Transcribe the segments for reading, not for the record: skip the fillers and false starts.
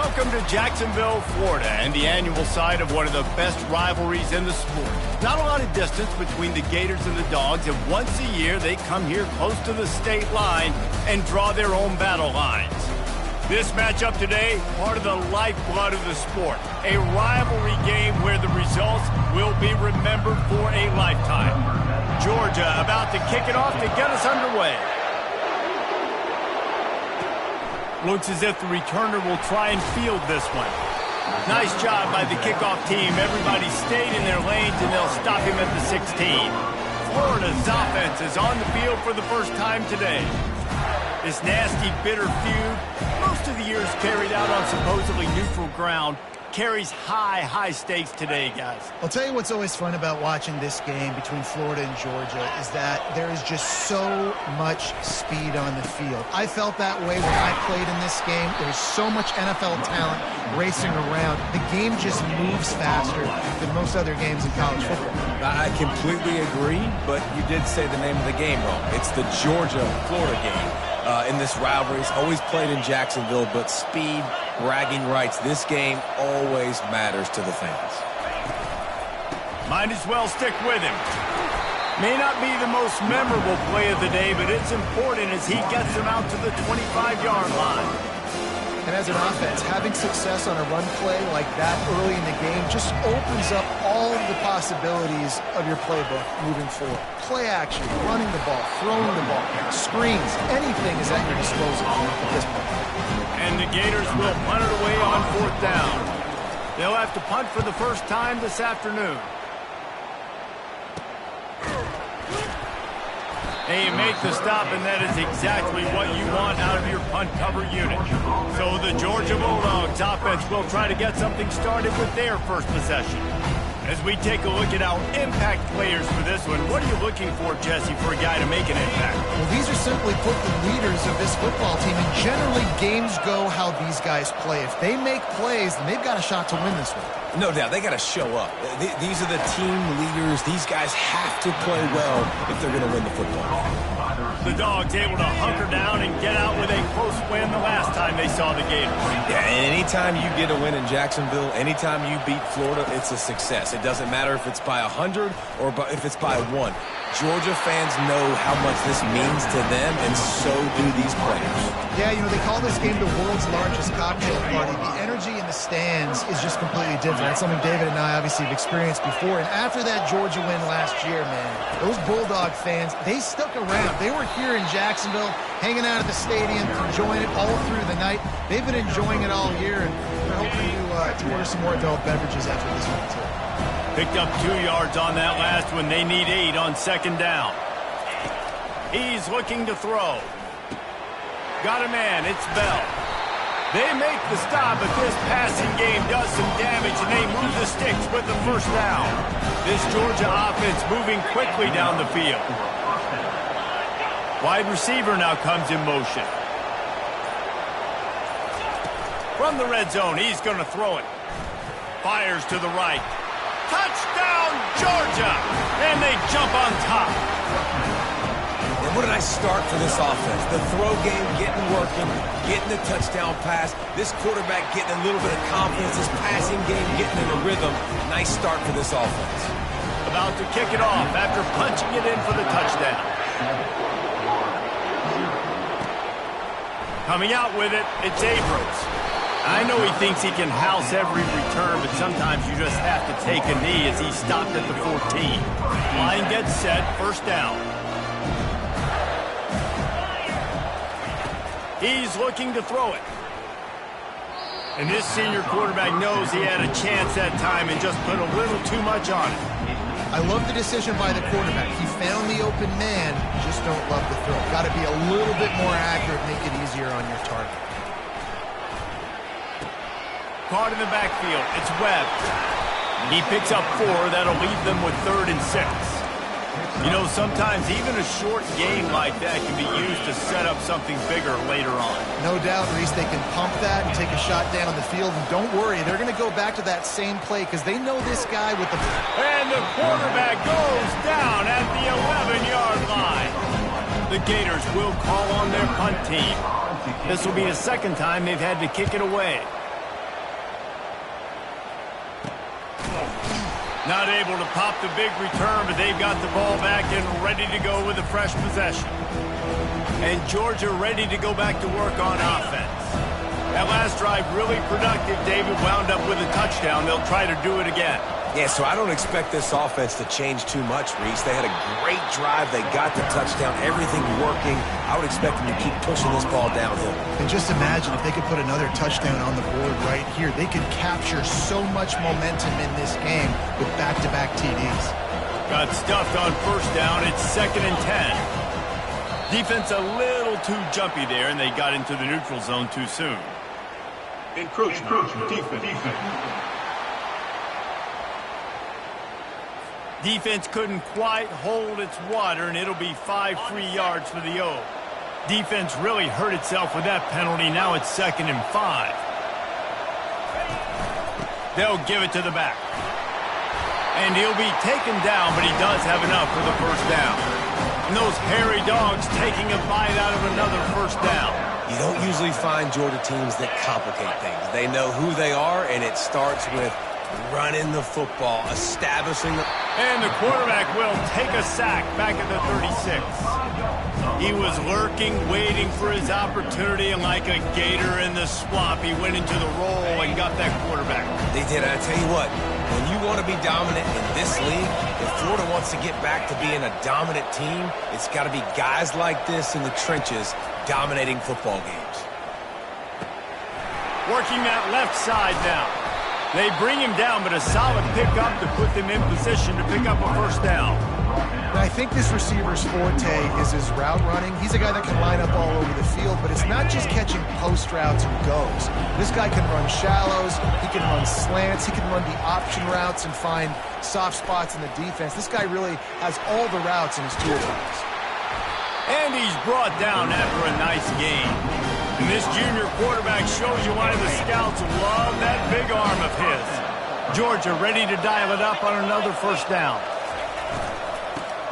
Welcome to Jacksonville, Florida, and the annual site of one of the best rivalries in the sport. Not a lot of distance between the Gators and the Dogs, and once a year they come here close to the state line and draw their own battle lines. This matchup today, part of the lifeblood of the sport. A rivalry game where the results will be remembered for a lifetime. Georgia about to kick it off to get us underway. Looks as if the returner will try and field this one. Nice job by the kickoff team. Everybody stayed in their lanes, and they'll stop him at the 16. Florida's offense is on the field for the first time today. This nasty, bitter feud, most of the years carried out on supposedly neutral ground, carries high stakes today, guys. I'll tell you what's always fun about watching this game between Florida and Georgia is that there is just so much speed on the field. I felt that way when I played in this game. There's so much NFL talent racing around. The game just moves faster than most other games in college football. I completely agree, but you did say the name of the game wrong. It's the Georgia-Florida game. In this rivalry, it's always played in Jacksonville, but speed, bragging rights, this game always matters to the fans. Might as well stick with him. May not be the most memorable play of the day, but it's important as he gets them out to the 25-yard line. And as an offense, having success on a run play like that early in the game just opens up all of the possibilities of your playbook moving forward. Play action, running the ball, throwing the ball, screens, anything is at your disposal at this point. And the Gators will punt it away on 4th down. They'll have to punt for the first time this afternoon. And you make the stop, and that is exactly what you want out of your punt cover unit. So the Georgia Bulldogs offense will try to get something started with their first possession. As we take a look at our impact players for this one, what are you looking for, Jesse, for a guy to make an impact? Well, these are simply put the leaders of this football team, and generally games go how these guys play. If they make plays, then they've got a shot to win this one. No doubt, they got to show up. These are the team leaders. These guys have to play well if they're going to win the football. The Dogs able to hunker down and get out with a close win the last time they saw the Gators. Yeah, and anytime you get a win in Jacksonville, anytime you beat Florida, it's a success. It doesn't matter if it's by 100 or if it's by 1. Georgia fans know how much this means to them, and so do these players. Yeah, you know, they call this game the world's largest cocktail party. The energy in the stands is just completely different. That's something David and I obviously have experienced before. And after that Georgia win last year, man, those Bulldog fans, they stuck around. They were here in Jacksonville, hanging out at the stadium, enjoying it all through the night. They've been enjoying it all year, and they're hoping to order some more adult beverages after this one, too. Picked up 2 yards on that last one. They need 8 on 2nd down. He's looking to throw. Got a man. It's Bell. They make the stop, but this passing game does some damage, and they move the sticks with the first down. This Georgia offense moving quickly down the field. Wide receiver now comes in motion. From the red zone, he's going to throw it. Fires to the right. Touchdown, Georgia! And they jump on top. And what a nice start for this offense. The throw game getting working, getting the touchdown pass. This quarterback getting a little bit of confidence. This passing game getting in a rhythm. Nice start for this offense. About to kick it off after punching it in for the touchdown. Coming out with it, it's Abrams. I know he thinks he can house every return, but sometimes you just have to take a knee as he stopped at the 14. Line gets set, first down. He's looking to throw it. And this senior quarterback knows he had a chance that time and just put a little too much on it. I love the decision by the quarterback. He found the open man, just don't love the throw. Got to be a little bit more accurate, make it easier on your target. Caught in the backfield, it's Webb. He picks up 4, that'll leave them with 3rd and 6. You know, sometimes even a short game like that can be used to set up something bigger later on. No doubt, Reese, they can pump that and take a shot down the field. And don't worry, they're going to go back to that same play because they know this guy with the... And the quarterback goes down at the 11-yard line. The Gators will call on their punt team. This will be the second time they've had to kick it away. Not able to pop the big return, but they've got the ball back and ready to go with a fresh possession. And Georgia ready to go back to work on offense. That last drive really productive. David wound up with a touchdown. They'll try to do it again. Yeah, so I don't expect this offense to change too much, Reese. They had a great drive. They got the touchdown. Everything working. I would expect them to keep pushing this ball downhill. And just imagine if they could put another touchdown on the board right here. They could capture so much momentum in this game with back-to-back TDs. Got stuffed on first down. It's 2nd and 10. Defense a little too jumpy there, and they got into the neutral zone too soon. Encroachment. Defense. Defense couldn't quite hold its water, and it'll be 5 free yards for the O. Defense really hurt itself with that penalty. Now it's 2nd and 5. They'll give it to the back. And he'll be taken down, but he does have enough for the first down. And those hairy dogs taking a bite out of another first down. You don't usually find Georgia teams that complicate things. They know who they are, and it starts with running the football, establishing the... And the quarterback will take a sack back at the 36. He was lurking, waiting for his opportunity, and like a gator in the swamp, he went into the roll and got that quarterback. They did. I tell you what, when you want to be dominant in this league, if Florida wants to get back to being a dominant team, it's got to be guys like this in the trenches dominating football games. Working that left side now. They bring him down, but a solid pickup to put them in position to pick up a first down. And I think this receiver's forte is his route running. He's a guy that can line up all over the field, but it's not just catching post routes and goes. This guy can run shallows, he can run slants, he can run the option routes and find soft spots in the defense. This guy really has all the routes in his toolbox. And he's brought down after a nice gain. And this junior quarterback shows you why the scouts love that big arm of his. Georgia ready to dial it up on another first down.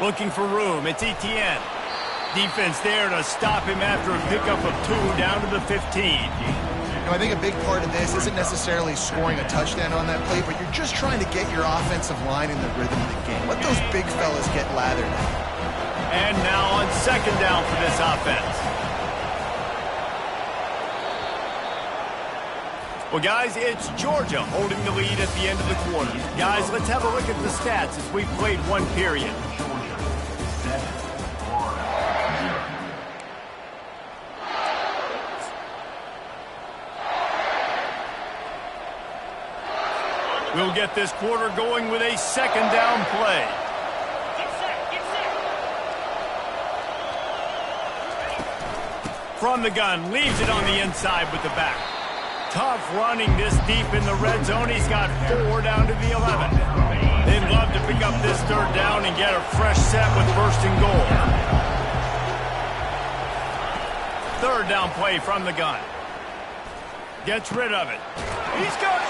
Looking for room. It's Etienne. Defense there to stop him after a pickup of 2 down to the 15. I think a big part of this isn't necessarily scoring a touchdown on that play, but you're just trying to get your offensive line in the rhythm of the game. Let those big fellas get lathered out. And now on 2nd down for this offense. Well, guys, it's Georgia holding the lead at the end of the quarter. Guys, let's have a look at the stats as we've played one period. We'll get this quarter going with a 2nd down play. From the gun, leaves it on the inside with the back. Tough running this deep in the red zone. He's got 4 down to the 11. They'd love to pick up this 3rd down and get a fresh set with 1st and goal. 3rd down play from the gun. Gets rid of it. He's got it.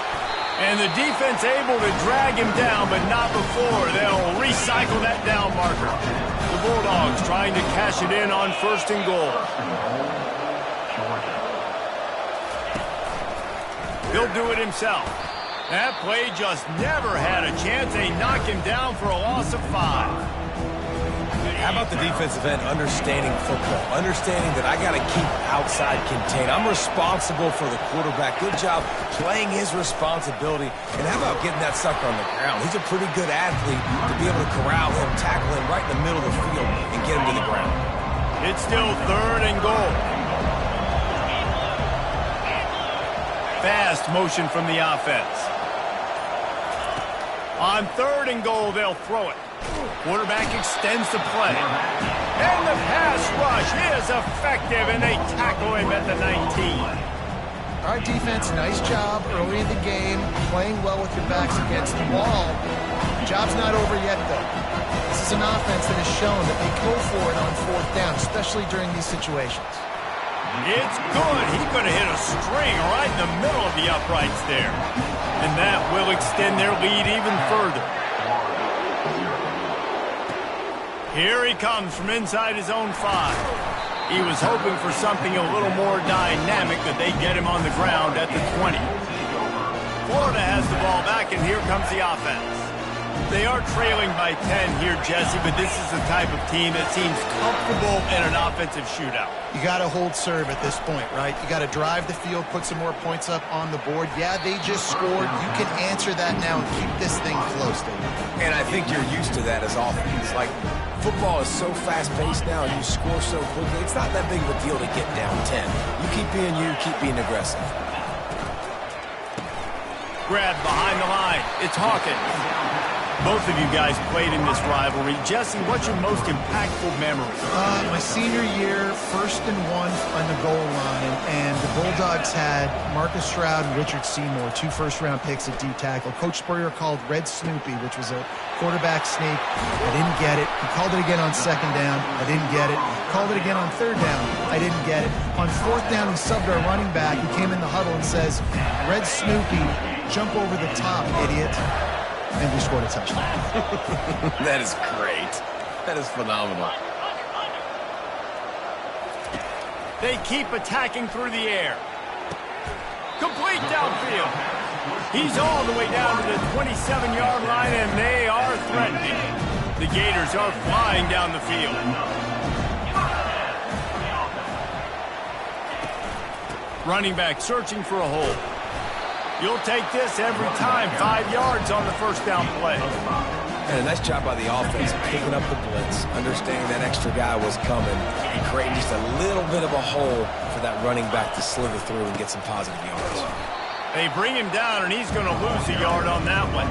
And the defense able to drag him down, but not before. They'll recycle that down marker. The Bulldogs trying to cash it in on 1st and goal. He'll do it himself. That play just never had a chance. They knock him down for a loss of 5. How about the defensive end understanding football? Understanding that I got to keep outside contained. I'm responsible for the quarterback. Good job playing his responsibility. And how about getting that sucker on the ground? He's a pretty good athlete to be able to corral him, tackle him right in the middle of the field, and get him to the ground. It's still 3rd and goal. Fast motion from the offense. On 3rd and goal, they'll throw it. Quarterback extends the play. And the pass rush is effective, and they tackle him at the 19. All right, defense, nice job early in the game, playing well with your backs against the wall. The job's not over yet, though. This is an offense that has shown that they go for it on 4th down, especially during these situations. It's good. He's going to hit a string right in the middle of the uprights there. And that will extend their lead even further. Here he comes from inside his own 5. He was hoping for something a little more dynamic, that they get him on the ground at the 20. Florida has the ball back, and here comes the offense. They are trailing by 10 here, Jesse, but this is the type of team that seems comfortable in an offensive shootout. You got to hold serve at this point, right? You got to drive the field, put some more points up on the board. Yeah, they just scored. You can answer that now and keep this thing close, David. And I think you're used to that as offense. Like, football is so fast-paced now, and you score so quickly. It's not that big of a deal to get down 10. You keep being aggressive. Grab behind the line. It's Hawkins. Both of you guys played in this rivalry. Jesse, what's your most impactful memory? My senior year, 1st and 1 on the goal line, and the Bulldogs had Marcus Stroud and Richard Seymour, 2 first-round picks at D-tackle. Coach Spurrier called Red Snoopy, which was a quarterback sneak. I didn't get it. He called it again on 2nd down. I didn't get it. Called it again on 3rd down. I didn't get it. On 4th down, he subbed our running back. He came in the huddle and says, Red Snoopy, jump over the top, idiot. And we scored a touchdown. That is great. That is phenomenal. They keep attacking through the air. Complete downfield. He's all the way down to the 27-yard line, and they are threatening. The Gators are flying down the field. Running back searching for a hole. You'll take this every time. 5 yards on the first down play. And a nice job by the offense picking up the blitz, understanding that extra guy was coming, and creating just a little bit of a hole for that running back to slither through and get some positive yards. They bring him down, and he's going to lose a yard on that one.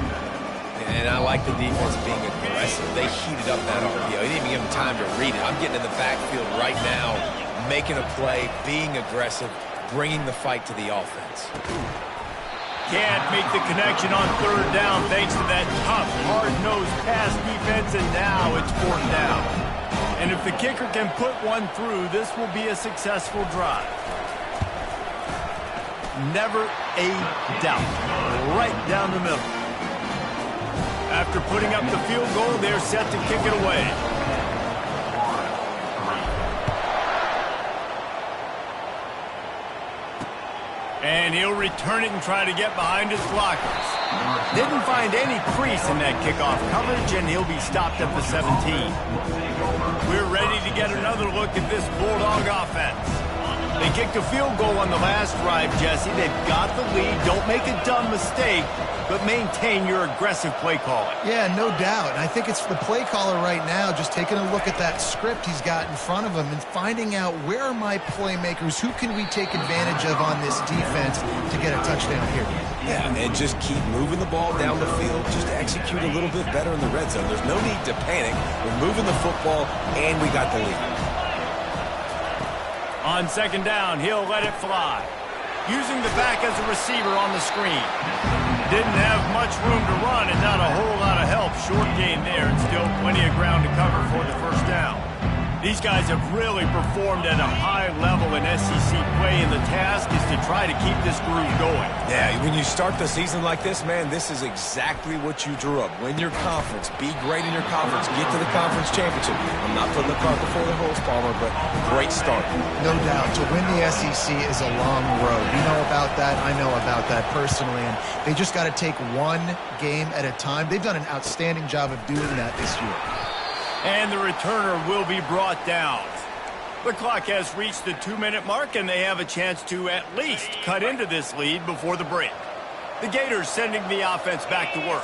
And I like the defense being aggressive. They heated up that RPO. They didn't even give him time to read it. I'm getting in the backfield right now, making a play, being aggressive, bringing the fight to the offense. Can't make the connection on 3rd down thanks to that tough, hard-nosed pass defense, and now it's 4th down. And if the kicker can put one through, this will be a successful drive. Never a doubt. Right down the middle. After putting up the field goal, they're set to kick it away. And he'll return it and try to get behind his blockers. Didn't find any crease in that kickoff coverage, and he'll be stopped at the 17. We're ready to get another look at this Bulldog offense. They kicked a field goal on the last drive, Jesse. They've got the lead. Don't make a dumb mistake, but maintain your aggressive play calling. Yeah, no doubt. And I think it's the play caller right now just taking a look at that script he's got in front of him and finding out where are my playmakers, who can we take advantage of on this defense to get a touchdown here. Yeah, and just keep moving the ball down the field. Just execute a little bit better in the red zone. There's no need to panic. We're moving the football, and we got the lead. On 2nd down, he'll let it fly. Using the back as a receiver on the screen. Didn't have much room to run and not a whole lot of help. Short gain there and still plenty of ground to cover for the 1st down. These guys have really performed at a high level in SEC play, and the task is to try to keep this groove going. Yeah, when you start the season like this, man, this is exactly what you drew up. Win your conference. Be great in your conference. Get to the conference championship. I'm not putting the cart before the horse, Palmer, but great start. No doubt. To win the SEC is a long road. You know about that. I know about that personally. And they just got to take one game at a time. They've done an outstanding job of doing that this year. And the returner will be brought down. The clock has reached the 2-minute mark, and they have a chance to at least cut into this lead before the break. The Gators sending the offense back to work.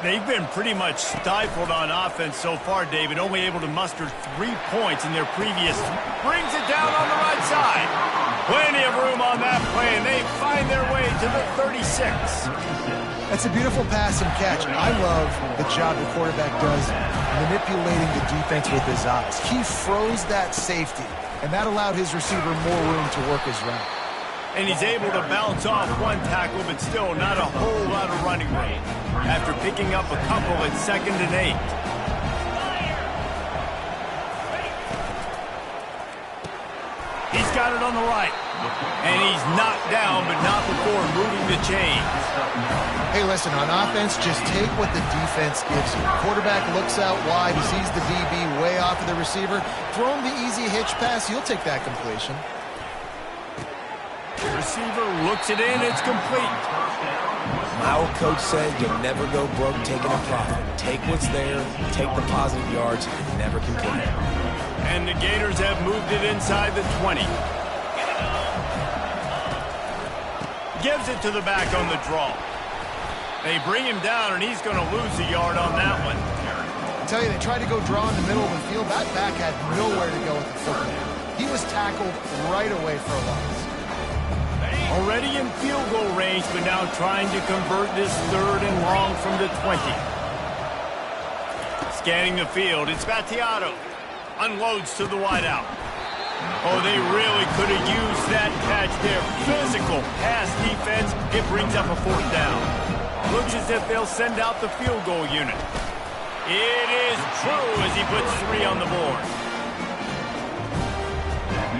They've been pretty much stifled on offense so far, David, only able to muster 3 points in their previous. Brings it down on the right side. Plenty of room on that play, and they find their way to the 36. That's a beautiful pass and catch. I love the job the quarterback does manipulating the defense with his eyes. He froze that safety, and that allowed his receiver more room to work his route. And he's able to bounce off one tackle, but still not a whole lot of running room after picking up a couple at 2nd and 8. He's got it on the right. And he's knocked down, but not before moving the chains. Hey, listen, on offense, just take what the defense gives you. Quarterback looks out wide. He sees the DB way off of the receiver. Throw him the easy hitch pass. He'll take that completion. The receiver looks it in. It's complete. Our coach said you'll never go broke taking a profit. Take what's there, take the positive yards, and never complain. And the Gators have moved it inside the 20. Gives it to the back on the draw. They bring him down, and he's going to lose a yard on that one. I tell you, they tried to go draw in the middle of the field. That back had nowhere to go with the football. He was tackled right away for a loss. Already in field goal range, but now trying to convert this 3rd and long from the 20. Scanning the field, it's Battiato. Unloads to the wideout. Oh, they really could have used that catch there. Physical pass defense. It brings up a 4th down. Looks as if they'll send out the field goal unit. It is true as he puts 3 on the board.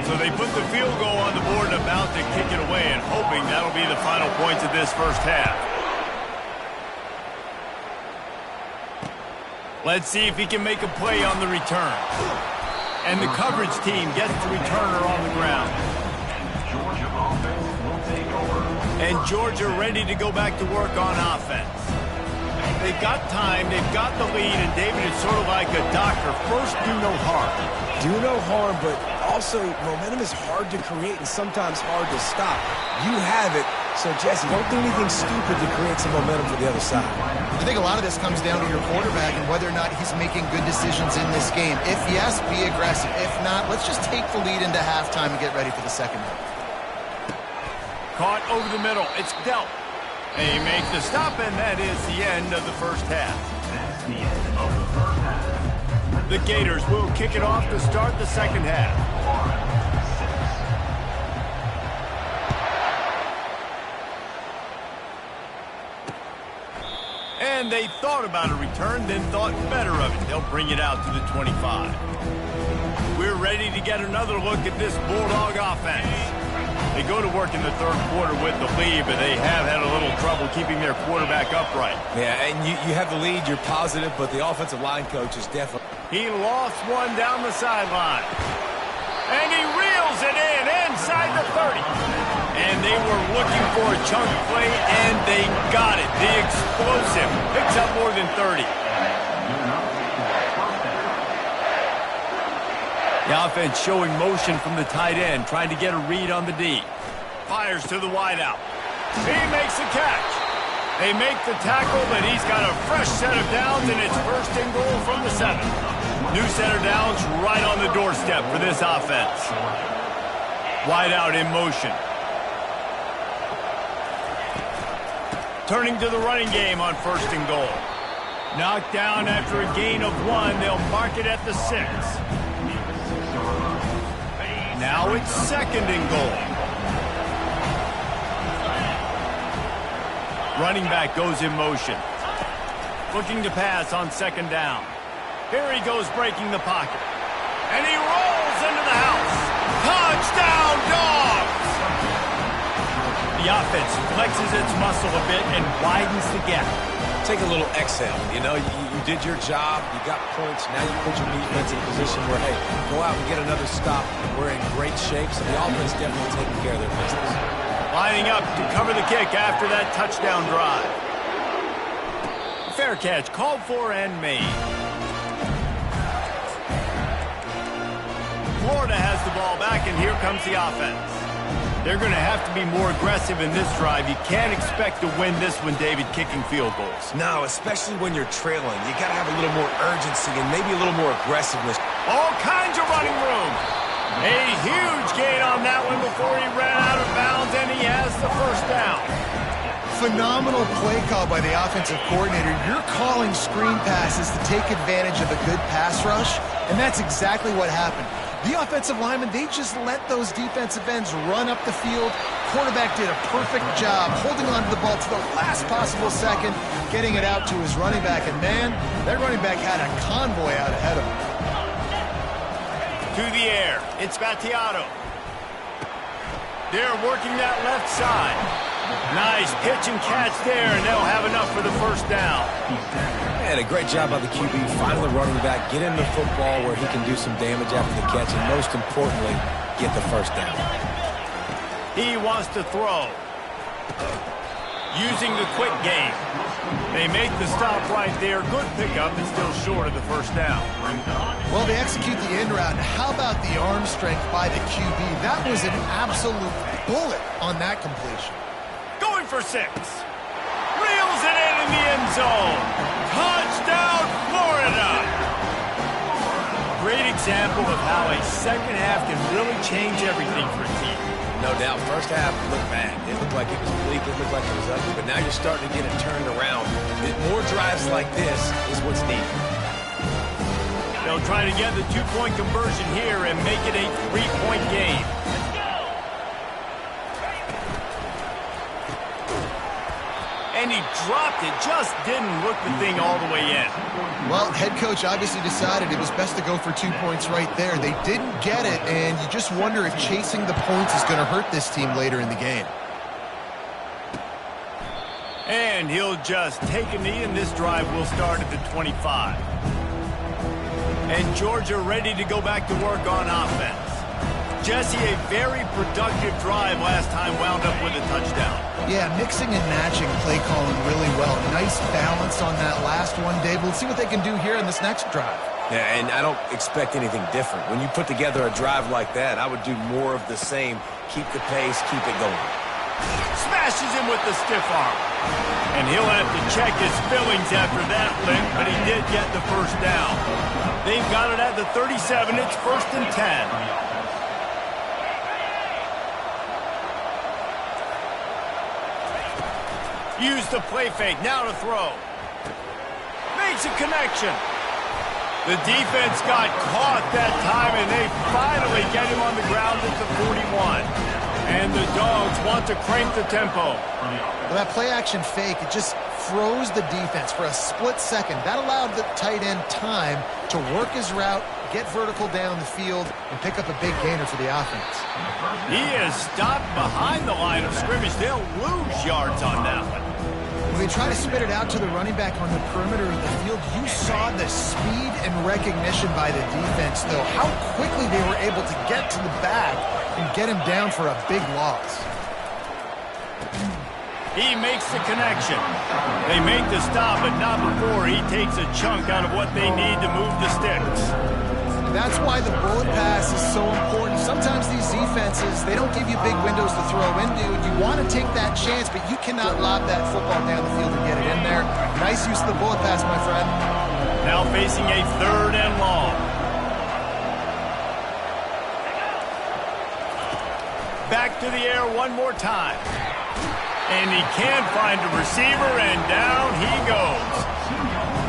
So they put the field goal on the board and about to kick it away and hoping that'll be the final points of this first half. Let's see if he can make a play on the return. And the coverage team gets the returner on the ground. And Georgia ready to go back to work on offense. They've got time, they've got the lead, and David is sort of like a doctor. First, do no harm. Do no harm, but also momentum is hard to create and sometimes hard to stop. You have it, so Jesse, don't do anything stupid to create some momentum for the other side. I think a lot of this comes down to your quarterback and whether or not he's making good decisions in this game. If yes, be aggressive. If not, let's just take the lead into halftime and get ready for the second half. Caught over the middle. It's dealt. They make the stop, and that is the end of the first half. The Gators will kick it off to start the second half. And they thought about a return, then thought better of it. They'll bring it out to the 25. We're ready to get another look at this Bulldog offense. They go to work in the 3rd quarter with the lead, but they have had a little trouble keeping their quarterback upright. Yeah, and you have the lead, you're positive, but the offensive line coach is definitely... He lost one down the sideline. And he reels it in inside the 30. And they were looking for a chunk play, and they got it. The explosive picks up more than 30. The offense showing motion from the tight end, trying to get a read on the D. Fires to the wideout. He makes the catch. They make the tackle, but he's got a fresh set of downs, and it's 1st and goal from the 7. New set of downs right on the doorstep for this offense. Wideout in motion. Turning to the running game on 1st and goal. Knocked down after a gain of 1. They'll mark it at the 6. Now it's 2nd and goal. Running back goes in motion. Looking to pass on 2nd down. Here he goes breaking the pocket. And he rolls into the house. Touchdown, Dogs! The offense flexes its muscle a bit and widens the gap. Take a little exhale. You know, you did your job. You got points. Now you put your defense in a position where, hey, go out and get another stop. We're in great shape, so the offense definitely taking care of their business. Lining up to cover the kick after that touchdown drive. Fair catch called for and made. Florida has the ball back, and here comes the offense. They're going to have to be more aggressive in this drive. You can't expect to win this one, David, kicking field goals. No, especially when you're trailing. You got to have a little more urgency and maybe a little more aggressiveness. All kinds of running room. A huge gain on that one before he ran out of bounds, and he has the 1st down. Phenomenal play call by the offensive coordinator. You're calling screen passes to take advantage of a good pass rush, and that's exactly what happened. The offensive linemen, they just let those defensive ends run up the field. Quarterback did a perfect job holding on to the ball to the last possible second, getting it out to his running back. And, man, that running back had a convoy out ahead of him. To the air, it's Battiato. They're working that left side. Nice pitch and catch there, and they'll have enough for the 1st down. And a great job by the QB, finding the running back, get him the football where he can do some damage after the catch, and most importantly, get the 1st down. He wants to throw. using the quick game. They make the stop right there. Good pickup, and still short of the first down. Well, they execute the in route. How about the arm strength by the QB? That was an absolute bullet on that completion. Going for 6. Reels it in the end zone. Touchdown, Florida! Great example of how a second half can really change everything for a team. No doubt. First half looked bad. It looked like it was bleak. It looked like it was ugly. But now you're starting to get it turned around. More drives like this is what's needed. They'll try to get the 2-point conversion here and make it a 3-point game. And he dropped it. Just didn't look the thing all the way in. Well, head coach obviously decided it was best to go for 2 points right there. They didn't get it, and you just wonder if chasing the points is going to hurt this team later in the game. And he'll just take a knee, and this drive will start at the 25. And Georgia ready to go back to work on offense. Jesse, a very productive drive last time, wound up with a touchdown. Yeah, mixing and matching play calling really well. Nice balance on that last one, Dave. We'll see what they can do here in this next drive. Yeah, and I don't expect anything different. When you put together a drive like that, I would do more of the same. Keep the pace, keep it going. Smashes him with the stiff arm. And he'll have to check his fillings after that limp, but he did get the first down. They've got it at the 37. It's 1st and 10. Use the play fake, now to throw. Makes a connection. The defense got caught that time, and they finally get him on the ground at the 41. And the Dogs want to crank the tempo. Well, that play-action fake, it just froze the defense for a split second. That allowed the tight end time to work his route, get vertical down the field, and pick up a big gainer for the offense. He is stopped behind the line of scrimmage. They'll lose yards on that one. When they try to spit it out to the running back on the perimeter of the field, you saw the speed and recognition by the defense, though, how quickly they were able to get to the back and get him down for a big loss. He makes the connection. They make the stop, but not before he takes a chunk out of what they need to move the sticks. That's why the bullet pass is so important. Sometimes these defenses, they don't give you big windows to throw into, and you want to take that chance, but you cannot lob that football down the field and get it in there. Nice use of the bullet pass, my friend. Now facing a 3rd and long. Back to the air one more time. And he can't find a receiver, and down he goes.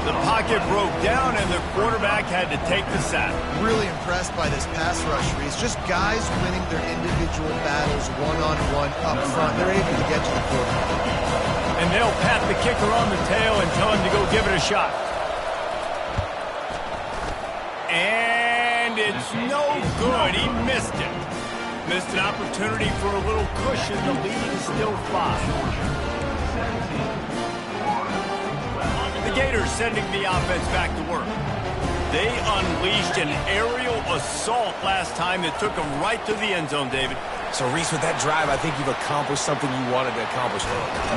The pocket broke down, and the quarterback had to take the sack. Really impressed by this pass rush, Reese. Just guys winning their individual battles one-on-one up front. They're able to get to the quarterback. And they'll pat the kicker on the tail and tell him to go give it a shot. And it's no good. He missed it. Missed an opportunity for a little cushion. The lead is still 5. The Gators sending the offense back to work. They unleashed an aerial assault last time that took them right to the end zone, David. So, Reese, with that drive, I think you've accomplished something you wanted to accomplish.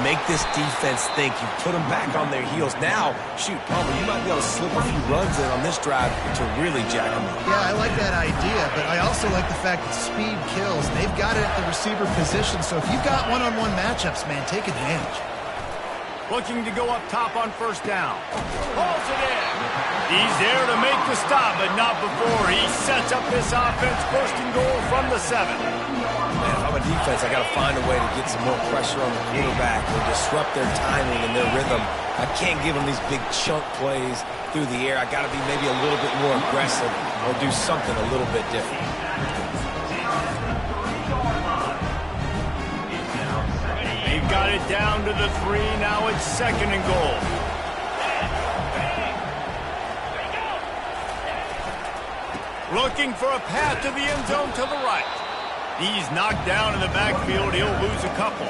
Make this defense think. You put them back on their heels. Now, shoot, Palmer, you might be able to slip a few runs in on this drive to really jack them up. Yeah, I like that idea, but I also like the fact that speed kills. They've got it at the receiver position, so if you've got one-on-one matchups, man, take advantage. Looking to go up top on 1st down. Pulls it in. He's there to make the stop, but not before. He sets up this offense 1st and goal from the 7. Man, if I'm a defense, I got to find a way to get some more pressure on the quarterback or disrupt their timing and their rhythm. I can't give them these big chunk plays through the air. I got to be maybe a little bit more aggressive or do something a little bit different. They've got it down to the 3. Now it's 2nd and goal. Looking for a path to the end zone to the right. He's knocked down in the backfield. He'll lose a couple.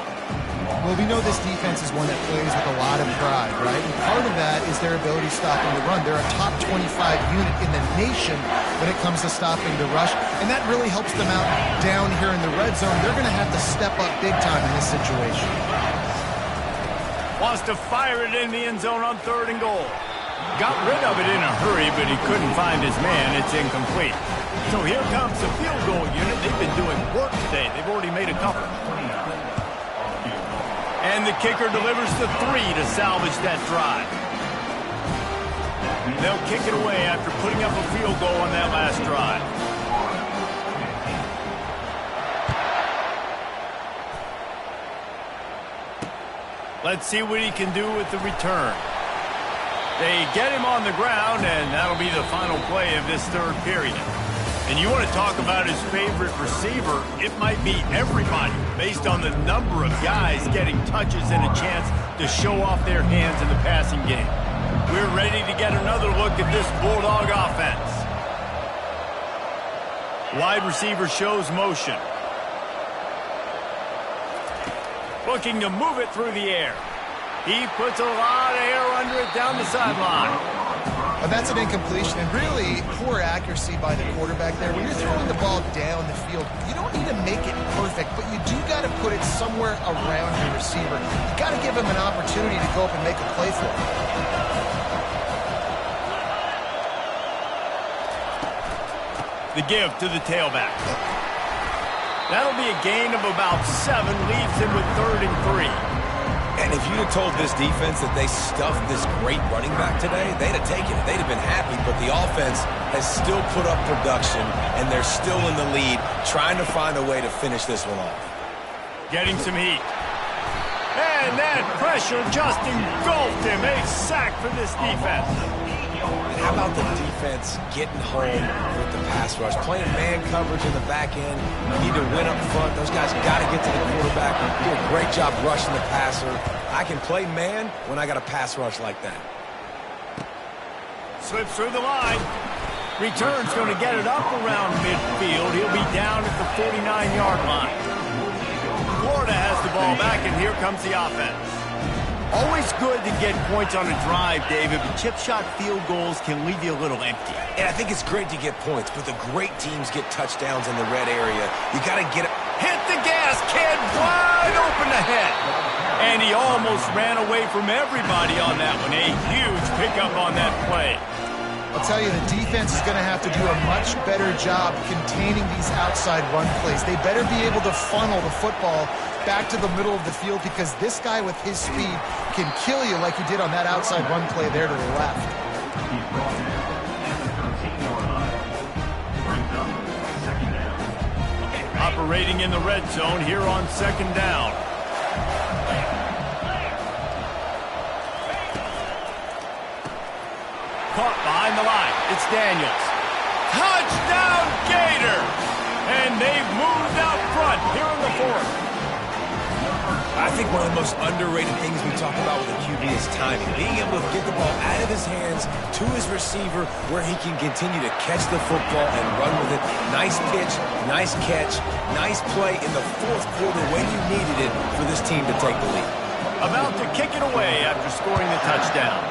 Well, we know this defense is one that plays with a lot of pride, right? And part of that is their ability stopping the run. They're a top 25 unit in the nation when it comes to stopping the rush, and that really helps them out down here in the red zone. They're going to have to step up big time in this situation. Wants to fire it in the end zone on 3rd and goal. Got rid of it in a hurry, but he couldn't find his man. It's incomplete. So here comes the field goal unit. They've been doing work today. They've already made a couple. And the kicker delivers the 3 to salvage that drive. They'll kick it away after putting up a field goal on that last drive. Let's see what he can do with the return. They get him on the ground, and that'll be the final play of this 3rd period. And you want to talk about his favorite receiver, it might be everybody, based on the number of guys getting touches and a chance to show off their hands in the passing game. We're ready to get another look at this Bulldog offense. Wide receiver shows motion. Looking to move it through the air. He puts a lot of air under it down the sideline. And that's an incompletion, and really poor accuracy by the quarterback there. When you're throwing the ball down the field, you don't need to make it perfect, but you do got to put it somewhere around your receiver. You got to give him an opportunity to go up and make a play for him. The give to the tailback. That'll be a gain of about 7, leaves him with 3rd and 3. And if you'd have told this defense that they stuffed this great running back today, they'd have taken it. They'd have been happy, but the offense has still put up production, and they're still in the lead, trying to find a way to finish this one off. Getting some heat. And that pressure just engulfed him. A sack for this defense. How about the defense getting home with the pass rush? Playing man coverage in the back end. You need to win up front. Those guys got to get to the quarterback. Do a great job rushing the passer. I can play man when I got a pass rush like that. Slips through the line. Return's going to get it up around midfield. He'll be down at the 49-yard line. Florida has the ball back, and here comes the offense. Always good to get points on a drive, David, but chip shot field goals can leave you a little empty. And I think it's great to get points, but the great teams get touchdowns in the red area. You got to get it. Hit the gas, kid, wide open ahead. And he almost ran away from everybody on that one. A huge pickup on that play. I'll tell you, the defense is going to have to do a much better job containing these outside run plays. They better be able to funnel the football back to the middle of the field, because this guy with his speed can kill you like he did on that outside run play there to the left. Operating in the red zone here on 2nd down. Caught behind the line. It's Daniels. Touchdown, Gators! And they've moved out front here in the 4th. I think one of the most underrated things we talk about with a QB is timing. Being able to get the ball out of his hands to his receiver where he can continue to catch the football and run with it. Nice pitch, nice catch, nice play in the 4th quarter when you needed it for this team to take the lead. About to kick it away after scoring the touchdown.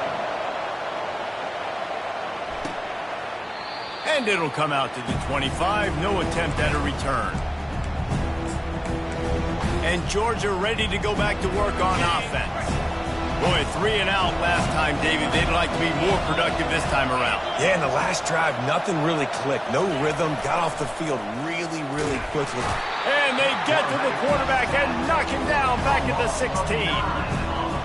And it'll come out to the 25. No attempt at a return. And Georgia ready to go back to work on offense. Boy, 3 and out last time, David. They'd like to be more productive this time around. Yeah, in the last drive, nothing really clicked. No rhythm. Got off the field really, really quickly. And they get to the quarterback and knock him down back at the 16.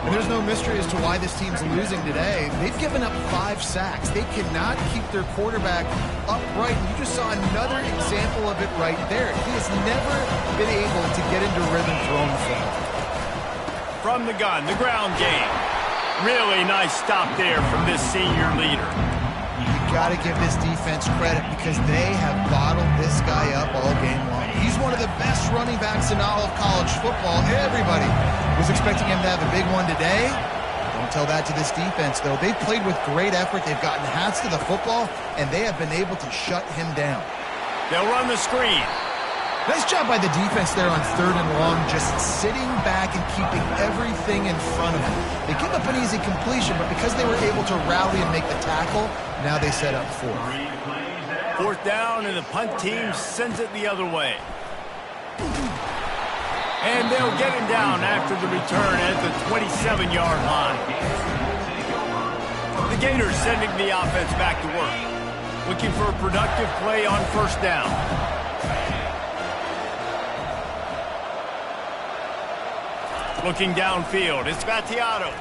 And there's no mystery as to why this team's losing today. They've given up 5 sacks. They cannot keep their quarterback upright. And you just saw another example of it right there. He has never been able to get into rhythm throwing the football. From the gun, the ground game. Really nice stop there from this senior leader. You got to give this defense credit, because they have bottled this guy up all game long. He's one of the best running backs in all of college football. Everybody was expecting him to have a big one today. Don't tell that to this defense, though. They've played with great effort. They've gotten hats to the football, and they have been able to shut him down. They'll run the screen. Nice job by the defense there on 3rd and long, just sitting back and keeping everything in front of them. They give up an easy completion, but because they were able to rally and make the tackle, now they set up 4th. 4th down, and the punt team sends it the other way. And they'll get him down after the return at the 27-yard line. The Gators sending the offense back to work. Looking for a productive play on first down. Looking downfield, it's Vattiato.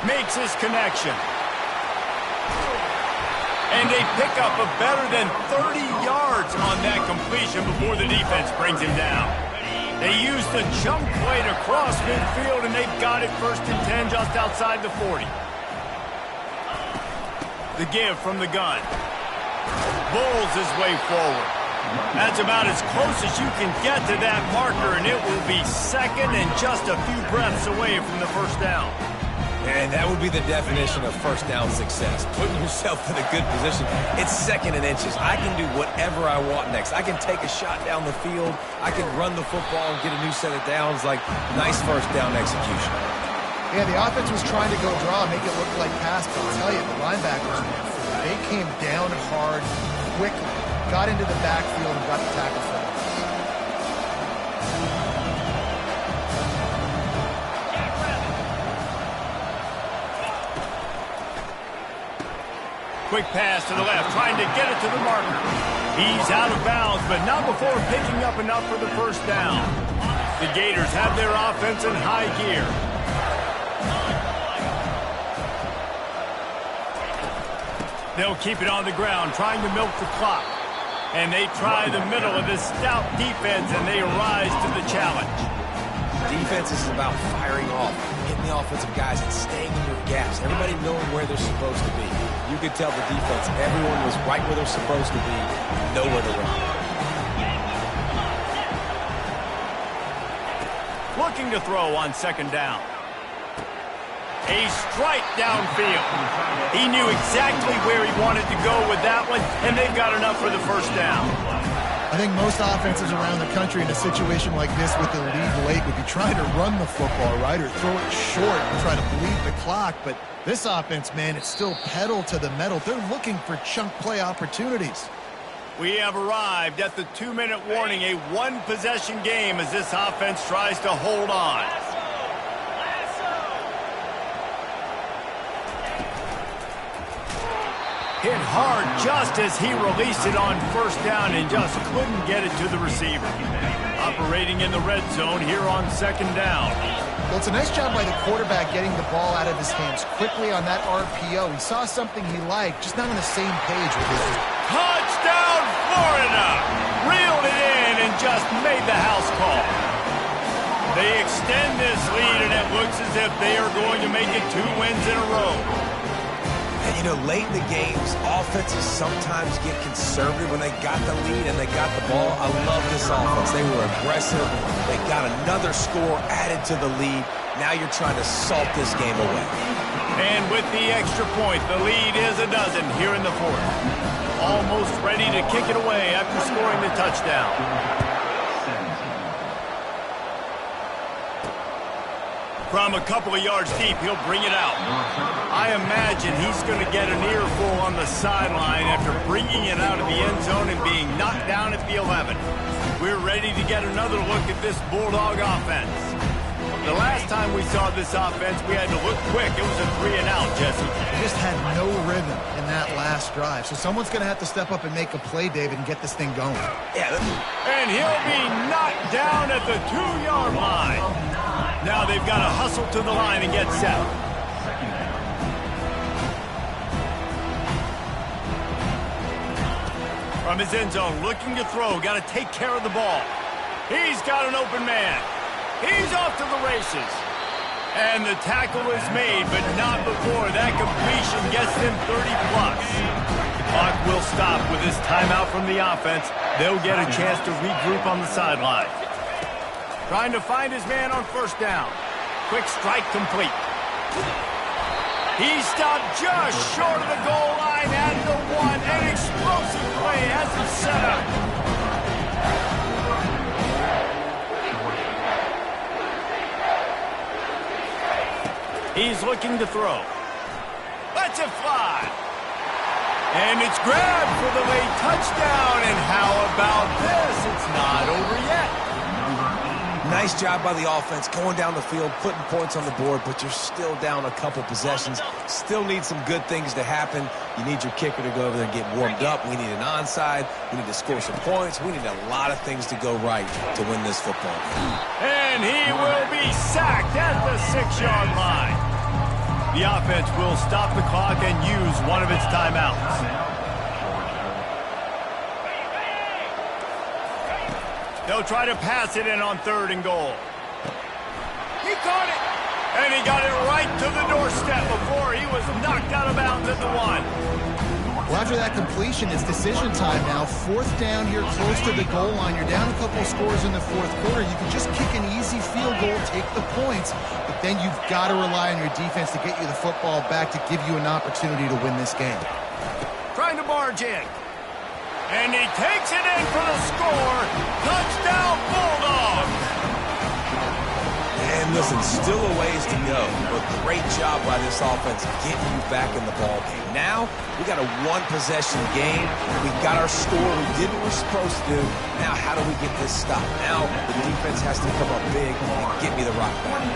Makes his connection. And they pick up a better than 30 yards on that completion before the defense brings him down. They used the jump play to cross midfield, and they've got it 1st and 10 just outside the 40. The give from the gun. Bulls his way forward. That's about as close as you can get to that marker, and it will be second and just a few breaths away from the first down. And that would be the definition of first down success. Putting yourself in a good position. It's 2nd and inches. I can do whatever I want next. I can take a shot down the field. I can run the football and get a new set of downs. Like, nice first down execution. Yeah, the offense was trying to go draw, make it look like pass, but I'll tell you, the linebackers, they came down hard, quickly, got into the backfield, and got the tackle for them. Quick pass to the left, trying to get it to the marker. He's out of bounds, but not before picking up enough for the first down. The Gators have their offense in high gear. They'll keep it on the ground, trying to milk the clock. And they try the middle of this stout defense, and they rise to the challenge. Defense is about firing off, hitting the offensive guys, and staying in your gaps. Everybody knowing where they're supposed to be. You could tell the defense, everyone was right where they're supposed to be, nowhere to run. Looking to throw on 2nd down. A strike downfield. He knew exactly where he wanted to go with that one, and they've got enough for the first down. I think most offenses around the country in a situation like this with the lead late would be trying to run the football, right, or throw it short and try to bleed the clock. But this offense, man, it's still pedal to the metal. They're looking for chunk play opportunities. We have arrived at the 2-minute warning, a one-possession game as this offense tries to hold on. Hit hard just as he released it on first down and just couldn't get it to the receiver. Operating in the red zone here on 2nd down. Well, it's a nice job by the quarterback getting the ball out of his hands quickly on that RPO. He saw something he liked, just not on the same page with his. Touchdown, Florida! Reeled it in and just made the house call. They extend this lead, and it looks as if they are going to make it 2 wins in a row. And, you know, late in the games, offenses sometimes get conservative when they got the lead and they got the ball. I love this offense. They were aggressive. They got another score added to the lead. Now you're trying to salt this game away. And with the extra point, the lead is a dozen here in the 4th. Almost ready to kick it away after scoring the touchdown. From a couple of yards deep, he'll bring it out. I imagine he's going to get an earful on the sideline after bringing it out of the end zone and being knocked down at the 11. We're ready to get another look at this Bulldog offense. The last time we saw this offense, we had to look quick. It was a 3-and-out, Jesse. They just had no rhythm in that last drive. So someone's going to have to step up and make a play, David, and get this thing going. Yeah. And he'll be knocked down at the 2-yard line. Now they've got to hustle to the line and get set. From his end zone, looking to throw, got to take care of the ball. He's got an open man. He's off to the races. And the tackle is made, but not before that completion gets them 30-plus. The clock will stop with this timeout from the offense. They'll get a chance to regroup on the sideline. Trying to find his man on first down. Quick strike complete. He stopped just short of the goal line at the 1. An explosive play has him set up. He's looking to throw. Lets it fly. And it's grabbed for the late touchdown. And how about this? It's not over yet. Nice job by the offense going down the field, putting points on the board, but you're still down a couple possessions. Still need some good things to happen. You need your kicker to go over there and get warmed up. We need an onside. We need to score some points. We need a lot of things to go right to win this football game. And he will be sacked at the 6-yard line. The offense will stop the clock and use one of its timeouts. They'll try to pass it in on 3rd and goal. He caught it. And he got it right to the doorstep before he was knocked out of bounds at the 1. Well, after that completion, it's decision time now. 4th down here close to the goal line. You're down a couple of scores in the 4th quarter. You can just kick an easy field goal, take the points, but then you've got to rely on your defense to get you the football back to give you an opportunity to win this game. Trying to barge in. And he takes it in for the score. Touchdown, Bulldogs! And listen, still a ways to go, but great job by this offense getting you back in the ball game. Now, we got a 1-possession game. We got our score. We did what we're supposed to do. Now, how do we get this stopped? Now, the defense has to come up big and get me the rock back.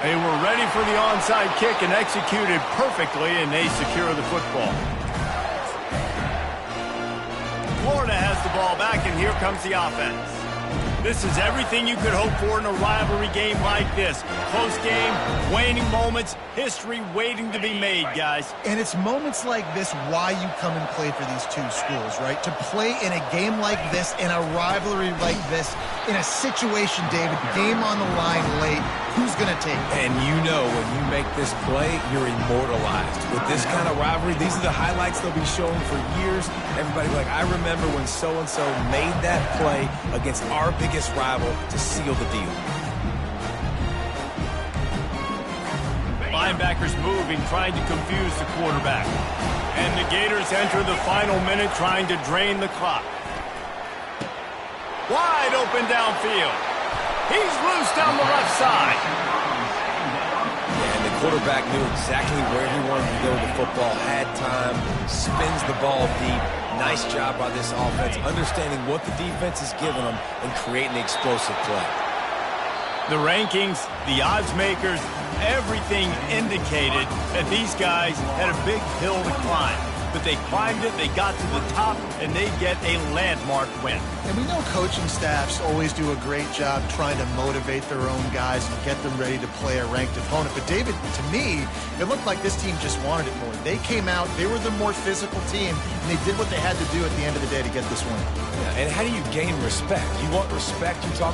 They were ready for the onside kick and executed perfectly, and they secure the football. Florida has the ball back, and here comes the offense. This is everything you could hope for in a rivalry game like this. Close game, waning moments, history waiting to be made, guys. And it's moments like this why you come and play for these two schools, right? To play in a game like this, in a rivalry like this, in a situation, David, game on the line late, who's going to take it? And you know when you make this play, you're immortalized. With this kind of rivalry, these are the highlights they'll be showing for years. Everybody will be like, I remember when so-and-so made that play against our biggest rival to seal the deal. Linebackers moving, trying to confuse the quarterback. And the Gators enter the final minute trying to drain the clock. Wide open downfield. He's loose down the left side. And the quarterback knew exactly where he wanted to go with the football, had time, spins the ball deep. Nice job by this offense, understanding what the defense is giving them and creating the explosive play. The rankings, the odds makers, everything indicated that these guys had a big hill to climb. But they climbed it, they got to the top, and they get a landmark win. And we know coaching staffs always do a great job trying to motivate their own guys and get them ready to play a ranked opponent. But David, to me, it looked like this team just wanted it more. They came out, they were the more physical team, and they did what they had to do at the end of the day to get this win. Yeah, and how do you gain respect? You want respect, you talk about